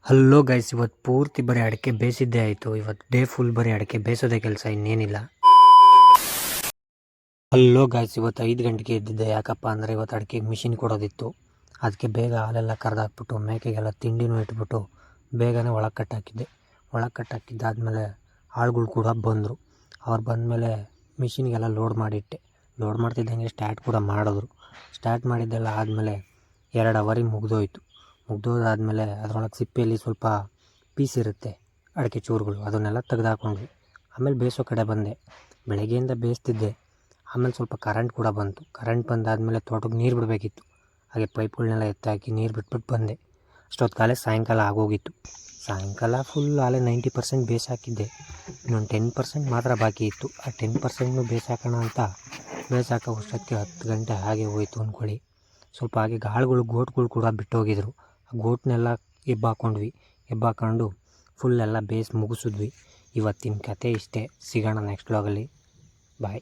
Hello guys, ಇವತ್ತು ಪೂರ್ತಿ ಬರೀ ಅಡಿಕೆ ಬೇಯಿಸಿದ್ದೇ ಆಯಿತು. ಇವತ್ತು ಡೇ ಫುಲ್ ಬರೀ ಅಡಿಕೆ ಬೇಯಿಸೋದೇ ಕೆಲಸ, ಇನ್ನೇನಿಲ್ಲ. ಹಲೋ ಗೈಸ್, ಇವತ್ತು 5 ಗಂಟೆಗೆ ಎದ್ದಿದ್ದೆ. ಯಾಕಪ್ಪ ಅಂದರೆ ಇವತ್ತು ಅಡಿಕೆಗೆ ಮಿಷಿನ್ ಕೊಡೋದಿತ್ತು. ಅದಕ್ಕೆ ಬೇಗ ಹಾಲೆಲ್ಲ ಕರೆದಾಕ್ಬಿಟ್ಟು ಮೇಕೆಗೆಲ್ಲ ತಿಂಡಿನೂ ಇಟ್ಬಿಟ್ಟು ಬೇಗನೆ ಒಳಗೆ ಕಟ್ಟಾಕಿದ್ದೆ. ಒಳಗೆ ಕಟ್ಟಾಕಿದ್ದಾದಮೇಲೆ ಆಳುಗಳು ಕೂಡ ಬಂದರು. ಅವ್ರು ಬಂದಮೇಲೆ ಮಿಷಿನ್ಗೆಲ್ಲ ಲೋಡ್ ಮಾಡಿಟ್ಟೆ. ಲೋಡ್ ಮಾಡ್ತಿದ್ದಂಗೆ ಸ್ಟಾರ್ಟ್ ಕೂಡ ಮಾಡಿದ್ರು. ಸ್ಟಾರ್ಟ್ ಮಾಡಿದ್ದೆಲ್ಲ ಆದಮೇಲೆ 2 ಅವರಿಗೆ ಮುಗಿದೋಯ್ತು. ಮುಗ್ದೋದಾದಮೇಲೆ ಅದರೊಳಗೆ ಸಿಪ್ಪೆಯಲ್ಲಿ ಸ್ವಲ್ಪ ಪೀಸ್ ಇರುತ್ತೆ, ಅಡಿಕೆ ಚೂರುಗಳು, ಅದನ್ನೆಲ್ಲ ತೆಗೆದಾಕೊಂಡ್ವಿ. ಆಮೇಲೆ ಬೇಯಿಸೋ ಕಡೆ ಬಂದೆ. ಬೆಳಗ್ಗೆಯಿಂದ ಬೇಯಿಸ್ತಿದ್ದೆ. ಆಮೇಲೆ ಸ್ವಲ್ಪ ಕರೆಂಟ್ ಕೂಡ ಬಂತು. ಕರೆಂಟ್ ಬಂದಾದಮೇಲೆ ತೋಟಕ್ಕೆ ನೀರು ಬಿಡಬೇಕಿತ್ತು. ಹಾಗೆ ಪೈಪ್ಗಳನ್ನೆಲ್ಲ ಎತ್ತಾಕಿ ನೀರು ಬಿಟ್ಬಿಟ್ಟು ಬಂದೆ. ಅಷ್ಟೊತ್ತಿಗಾಲೇ ಸಾಯಂಕಾಲ ಆಗೋಗಿತ್ತು. ಸಾಯಂಕಾಲ ಫುಲ್ ಆಲೇ 90% ಬೇಯಿಸಾಕಿದ್ದೆ. ಇನ್ನೊಂದು 10% ಮಾತ್ರ ಬಾಕಿ ಇತ್ತು. ಆ 10%ನೂ ಬೇಯಿಸಾಕೋಣ ಅಂತ ಬೇಯಿಸಾಕೋ ಅಷ್ಟೊತ್ತಿಗೆ 10 ಗಂಟೆ ಹಾಗೆ ಹೋಯ್ತು ಅಂದ್ಕೊಳ್ಳಿ. ಸ್ವಲ್ಪ ಹಾಗೆ ಗೋಟ್ಗಳು ಕೂಡ ಬಿಟ್ಟೋಗಿದ್ರು. ಆ ಗೋಟ್ನೆಲ್ಲ ಎಬ್ಬಾಕೊಂಡ್ವಿ. ಎಬ್ಬಾಕೊಂಡು ಫುಲ್ ಎಲ್ಲ ಬೇಯಿಸಿ ಮುಗಿಸಿದ್ವಿ. ಇವತ್ತಿನ ಕತೆ ಇಷ್ಟೇ. ಸಿಗೋಣ ನೆಕ್ಸ್ಟ್ ವ್ಲಾಗಲ್ಲಿ. ಬಾಯ್.